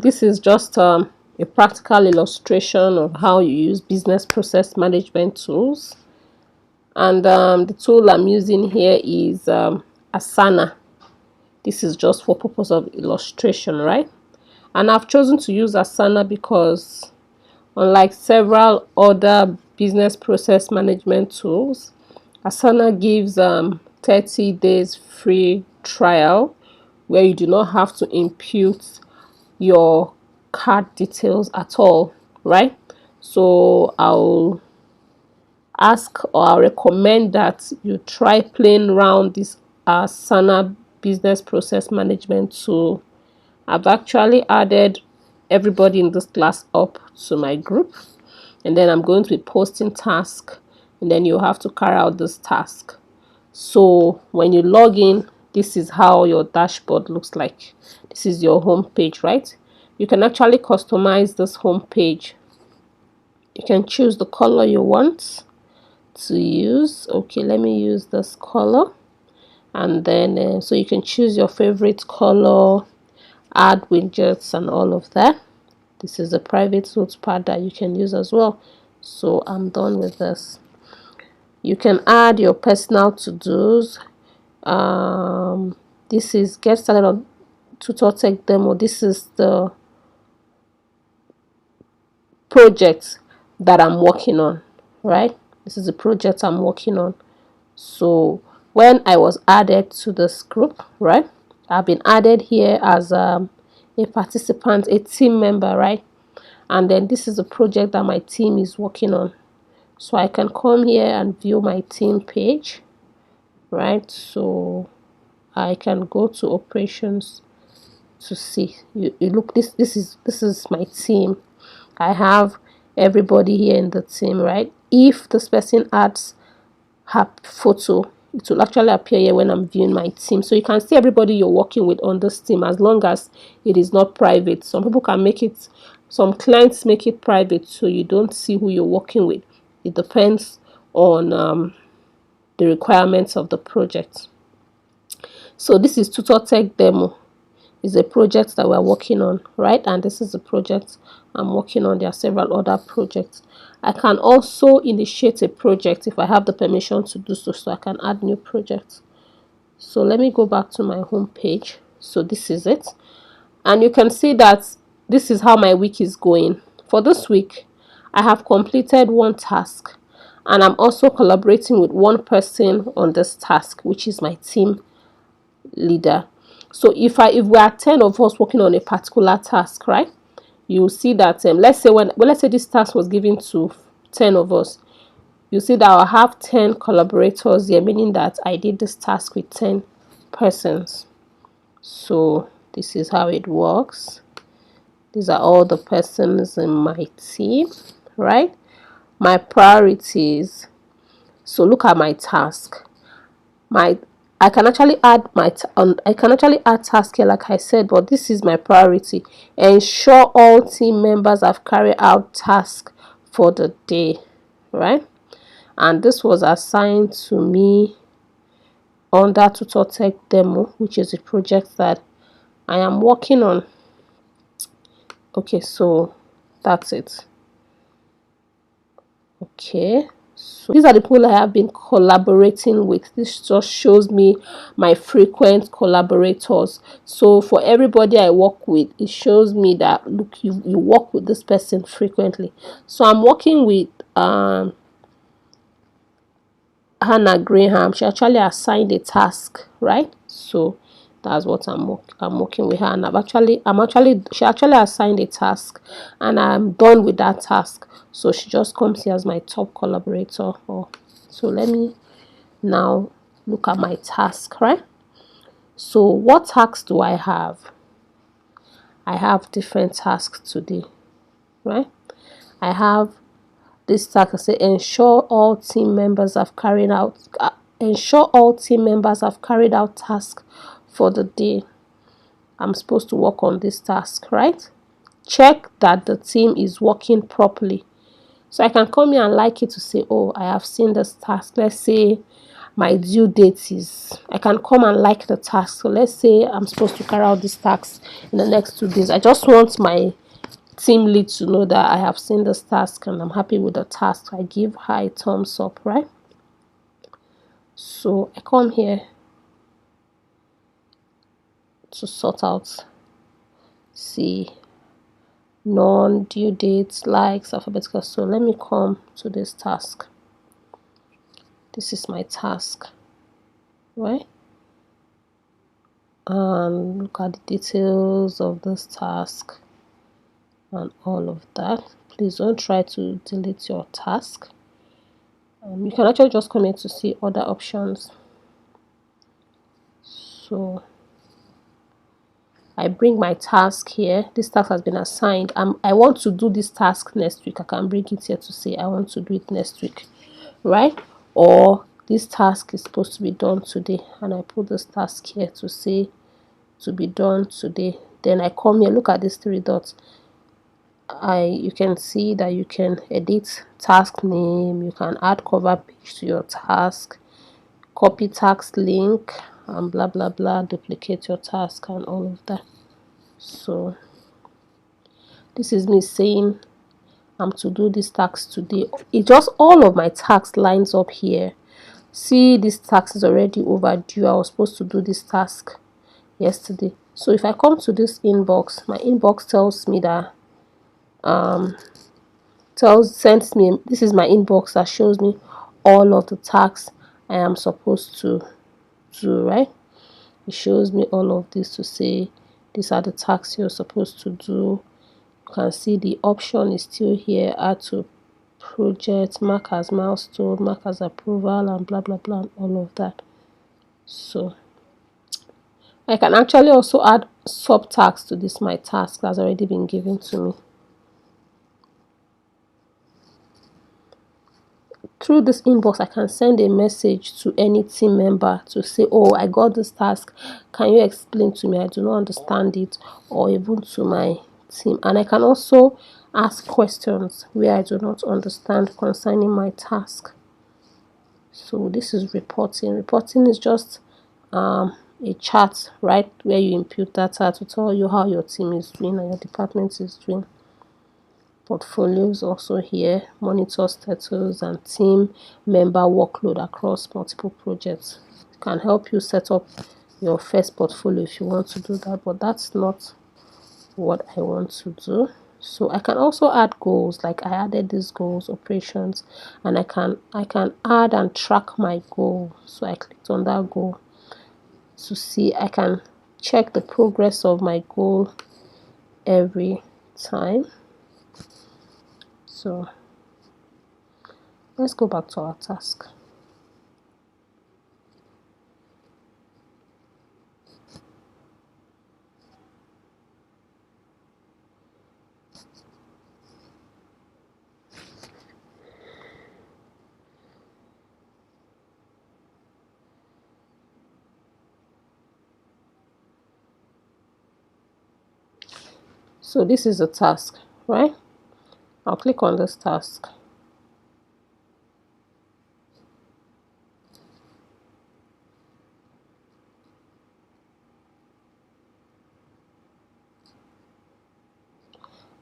This is just a practical illustration of how you use business process management tools. And the tool I'm using here is Asana. This is just for purpose of illustration, right? And I've chosen to use Asana because unlike several other business process management tools, Asana gives 30 days free trial where you do not have to input your card details at all, right? So I'll ask, or I'll recommend that you try playing around this Asana business process management tool. I've actually added everybody in this class up to my group, and then I'm going to be posting tasks, and then you have to carry out this task. So when you log in, this is how your dashboard looks like. This is your home page, right? You can actually customize this home page. You can choose the color you want to use. Okay, let me use this color, and then so you can choose your favorite color, add widgets and all of that. This is a private notepad that you can use as well. So I'm done with this. You can add your personal to-dos. This is get started on tutor tech demo. This is the project that I'm working on, right? This is the project I'm working on. So when I was added to this group, right, I've been added here as a participant, a team member, right? And then this is a project that my team is working on. So I can come here and view my team page, right? So I can go to operations to see. You look, this is my team. I have everybody here in the team, right? If this person adds her photo, it will actually appear here when I'm viewing my team. So you can see everybody you're working with on this team, as long as it is not private. Some people can make it, some clients make it private, so you don't see who you're working with. It depends on the requirements of the project. So this is Tutor Tech Demo. Is a project that we're working on, right? And this is the project I'm working on. There are several other projects. I can also initiate a project if I have the permission to do so, so I can add new projects. So let me go back to my home page. So this is it, and you can see that this is how my week is going. For this week, I have completed one task, and I'm also collaborating with one person on this task, which is my team leader. So if we are 10 of us working on a particular task, right, you will see that let's say this task was given to 10 of us, you see that I'll have 10 collaborators here, meaning that I did this task with 10 persons. So this is how it works. These are all the persons in my team, right? My priorities. So look at my task. I can actually add task here, like I said, but this is my priority. Ensure all team members have carried out task for the day, right? And this was assigned to me under Tutor Tech Demo, which is a project that I am working on. Okay, so that's it. Okay, so these are the people I have been collaborating with. This just shows me my frequent collaborators. So for everybody I work with, it shows me that look, you work with this person frequently. So I'm working with Hannah Graham. She actually assigned a task, right? So that's what I'm working with her, and she actually assigned a task, and I'm done with that task. So she just comes here as my top collaborator. So let me now look at my task, right? So what tasks do I have? I have different tasks today, right? I have this task. I say ensure all team members have carried out task for the day. I'm supposed to work on this task, right? Check that the team is working properly. So I can come here and like it to say, oh, I have seen this task. Let's say my due date is. I can come and like the task. So let's say I'm supposed to carry out this task in the next 2 days. I just want my team lead to know that I have seen this task and I'm happy with the task. I give her a thumbs up, right? So I come here to sort out, see, none, due dates, likes, alphabetical. So let me come to this task. This is my task, right? And look at the details of this task and all of that. Please don't try to delete your task. You can actually just come here to see other options. So I bring my task here. This task has been assigned. I want to do this task next week. I can bring it here to say I want to do it next week, right? Or this task is supposed to be done today, and I put this task here to say to be done today. Then I come here, look at these 3 dots. You can see that you can edit task name, you can add cover page to your task, copy task link, and blah blah blah, duplicate your task and all of that. So this is me saying I'm to do this task today. It just all of my tasks lines up here. See, this task is already overdue. I was supposed to do this task yesterday. So if I come to this inbox, my inbox tells me that sends me, this is my inbox that shows me all of the tasks I am supposed to do, right? It shows me all of this to say these are the tasks you're supposed to do. You can see the option is still here, add to project, mark as milestone, mark as approval, and blah blah blah, and all of that. So I can actually also add subtasks to this my task that's already been given to me. Through this inbox, I can send a message to any team member to say, oh, I got this task, can you explain to me, I do not understand it, or even to my team. And I can also ask questions where I do not understand concerning my task. So this is reporting. Reporting is just a chart, right, where you input data to tell you how your team is doing and your department is doing. Portfolios also here, monitor status and team member workload across multiple projects. It can help you set up your first portfolio if you want to do that, but that's not what I want to do. So I can also add goals, like I added these goals, operations, and I can add and track my goal. So I clicked on that goal to see, I can check the progress of my goal every time. So let's go back to our task. So this is a task, right? I'll click on this task.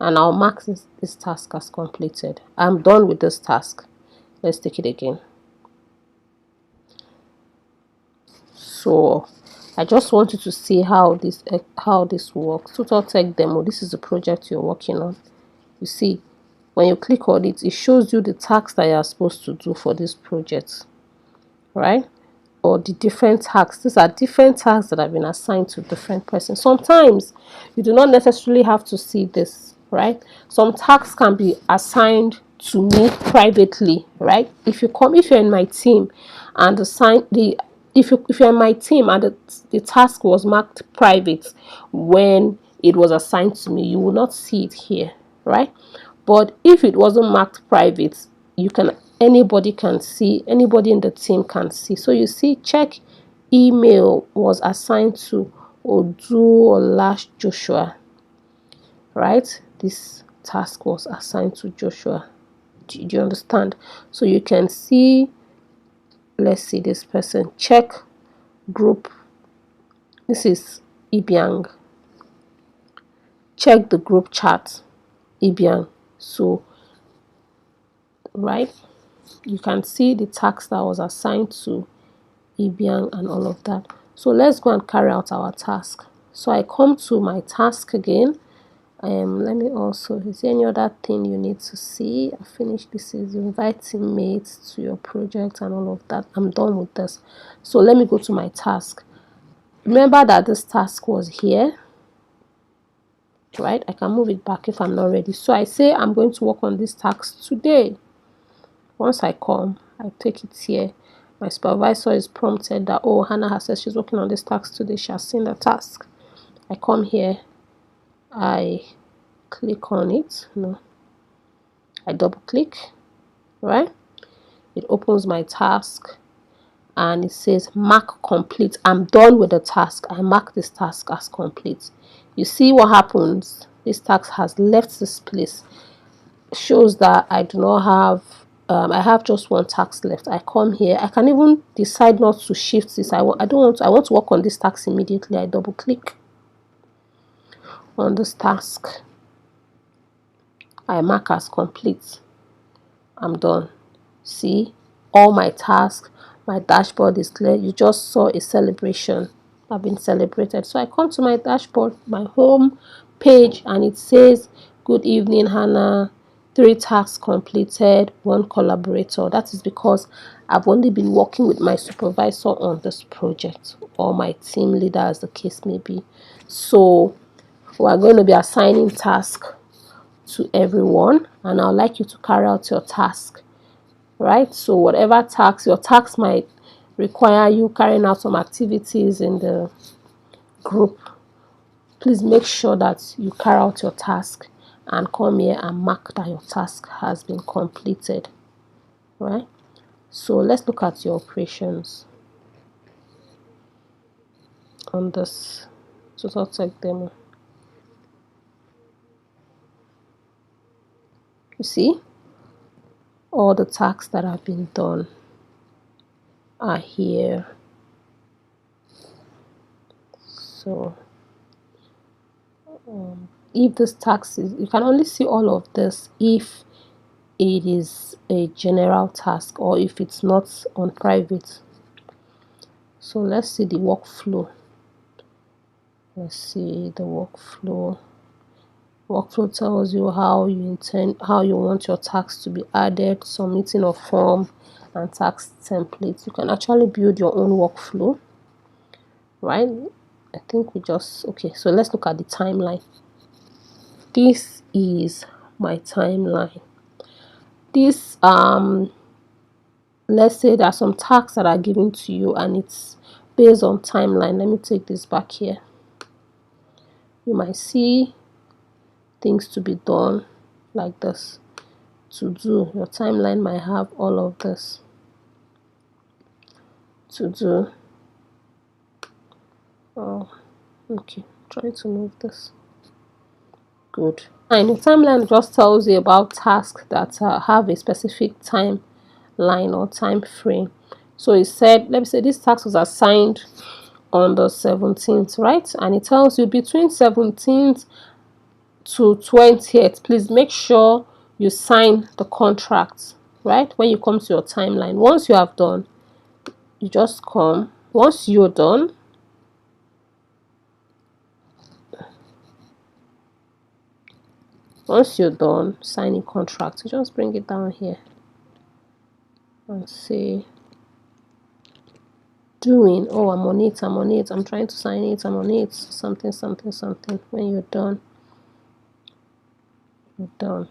And I'll mark this task as completed. I'm done with this task. Let's take it again. So I just want you to see how this works. Total Tech Demo. This is the project you're working on. You see, when you click on it, it shows you the tasks that you are supposed to do for this project, right? Or the different tasks. These are different tasks that have been assigned to different persons. Sometimes you do not necessarily have to see this, right? Some tasks can be assigned to me privately, right? If you're in my team and if you're in my team and the task was marked private when it was assigned to me, you will not see it here, right? But if it wasn't marked private, anybody can see, anybody in the team can see. So you see, check email was assigned to Oduolash Joshua, right? This task was assigned to Joshua. Do you understand? So you can see let's see this person, check group. This is Ibiang. Check the group chat, Ibiang. So right, you can see the task that was assigned to Ibiang and all of that. So let's go and carry out our task. So I come to my task again. Let me also, is there any other thing you need to see? I finished. This is inviting mates to your project and all of that. I'm done with this. So let me go to my task. Remember that this task was here, right? I can move it back if I'm not ready. So I say I'm going to work on this task today. Once I come, I take it here. My supervisor is prompted that, oh, Hannah has said she's working on this task today. She has seen the task. I come here. I click on it. No, I double click, right? It opens my task and it says mark complete. I'm done with the task. I mark this task as complete. You see what happens? This task has left this place. Shows that I do not have I have just one task left. I come here. I can even decide not to shift this. I want to work on this task immediately. I double click on this task. I mark as complete. I'm done. See, all my tasks, my dashboard is clear. You just saw a celebration. I've been celebrated. So I come to my dashboard, my home page, and it says, good evening, Hannah. 3 tasks completed, 1 collaborator. That is because I've only been working with my supervisor on this project, or my team leader, as the case may be. So we're going to be assigning tasks to everyone, and I'd like you to carry out your task, right? So whatever task, your task might require you carrying out some activities in the group. Please make sure that you carry out your task and come here and mark that your task has been completed, right? So let's look at your operations on this tutor tech demo. You see, all the tasks that have been done are here. So if this task is, you can only see all of this if it is a general task or if it's not on private. So let's see the workflow. Let's see the workflow. Workflow tells you how you want your tasks to be added, submitting a form, and task templates. You can actually build your own workflow, right? I think okay, so let's look at the timeline. This is my timeline. This let's say there are some tasks that are given to you and it's based on timeline. Let me take this back here. You might see things to be done like this. To do, your timeline might have all of this to do. Oh, okay, trying to move this. Good. And the timeline just tells you about tasks that have a specific timeline or time frame. So it said, let me say this task was assigned on the 17th, right? And it tells you between 17th to 20th, please make sure you sign the contract, right? When you come to your timeline, once you have done, you just come. Once you're done, signing contract, you just bring it down here and say doing, oh, I'm on it, I'm trying to sign it, I'm on it, something. When you're done, you're done.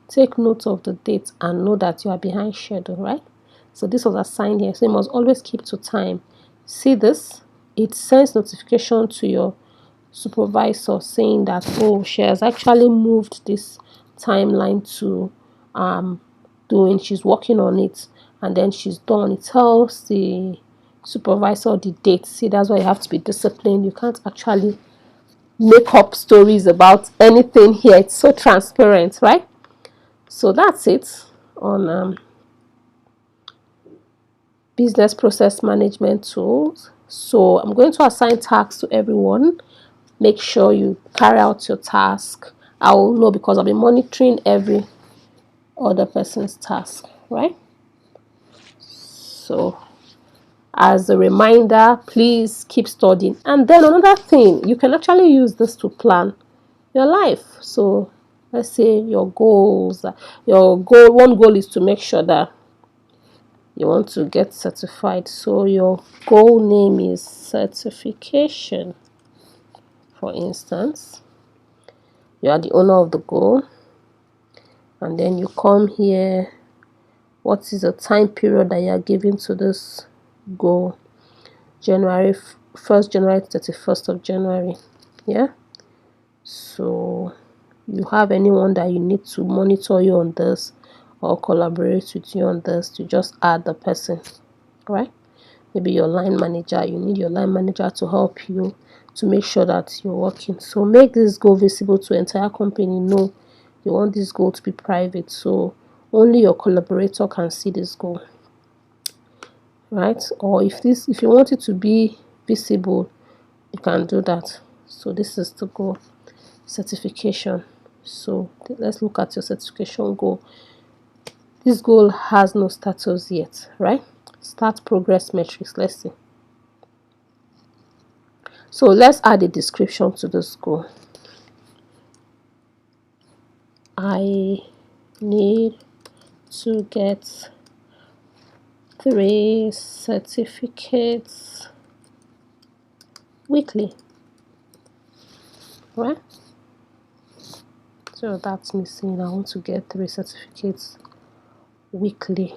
Take note of the date and know that you are behind schedule, right? So this was assigned here, so you must always keep to time. See this? It sends notification to your supervisor saying that, oh, she has actually moved this timeline to she's working on it, and then she's done. It tells the supervisor the date. See, that's why you have to be disciplined. You can't actually make up stories about anything here. It's so transparent, right? So that's it on business process management tools. So I'm going to assign tasks to everyone. Make sure you carry out your task. I will know because I'll be monitoring every other person's task, right? So as a reminder, please keep studying. And then another thing, you can actually use this to plan your life. So let's say your goals, one goal is to make sure that you want to get certified. So your goal name is certification. For instance, you are the owner of the goal, and then you come here. What is the time period that you are giving to this goal? January 1st, January 31st of January. Yeah. So you have anyone that you need to monitor you on this or collaborate with you on this, to just add the person, right? Maybe your line manager, you need your line manager to help you to make sure that you're working. So make this goal visible to entire company. No, you want this goal to be private, so only your collaborator can see this goal, right? Or if you want it to be visible, you can do that. So this is the goal, certification. So let's look at your certification goal. This goal has no status yet, right? Start progress metrics. Let's see. So let's add a description to this goal. I need to get 3 certificates weekly, right? So that's me saying I want to get 3 certificates weekly,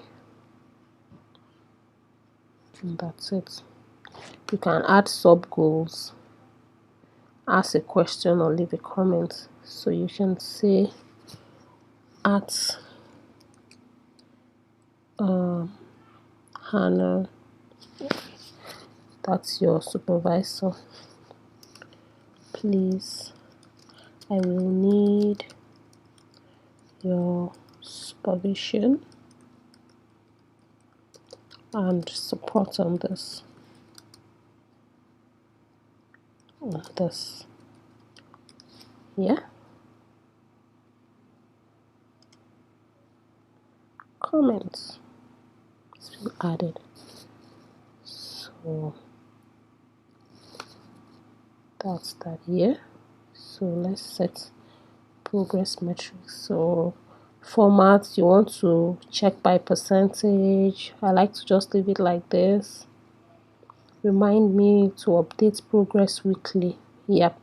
and that's it. You can add sub goals, ask a question, or leave a comment. So you can say at Hannah, that's your supervisor, please, I will need your supervision and support on this. Yeah. Comments added. So that's that here. So let's set progress metrics. So format, you want to check by percentage. I like to just leave it like this. Remind me to update progress weekly. Yep.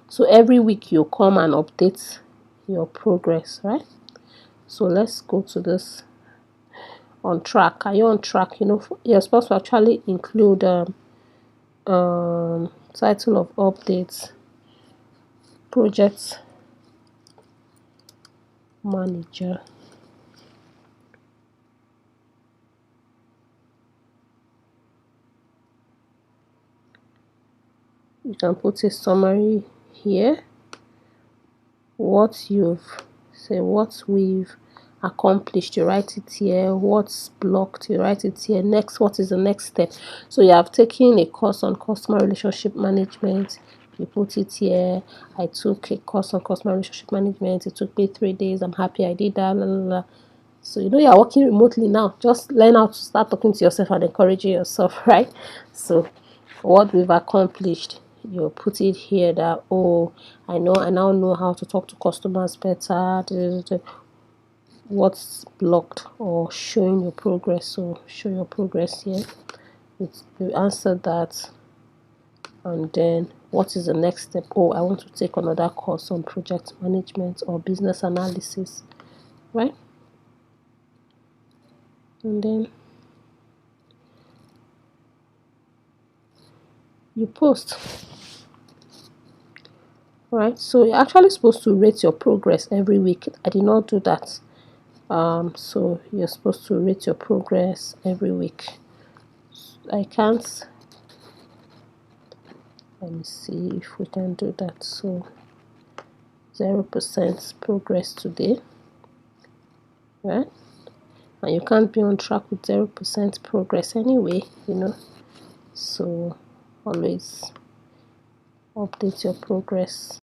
So every week you come and update your progress, right? So let's go to this. On track. Are you on track? You're supposed to actually include title of updates, project manager. You can put a summary here. What we've accomplished, you write it here. What's blocked, you write it here. Next, what is the next step? So you have taken a course on customer relationship management, you put it here. I took a course on customer relationship management, it took me 3 days, I'm happy I did that, blah, blah, blah. So you're working remotely now, just learn how to start talking to yourself and encouraging yourself, right? So what we've accomplished, you put it here that, oh, I now know how to talk to customers better. What's blocked or showing your progress? So show your progress here. You answer that, and then what is the next step? Oh, I want to take another course on project management or business analysis, right? And then you post. Right, so you're actually supposed to rate your progress every week. I did not do that. So you're supposed to rate your progress every week. I can't. Let me see if we can do that. So 0% progress today, right? and you can't be on track with 0% progress anyway, so always update your progress.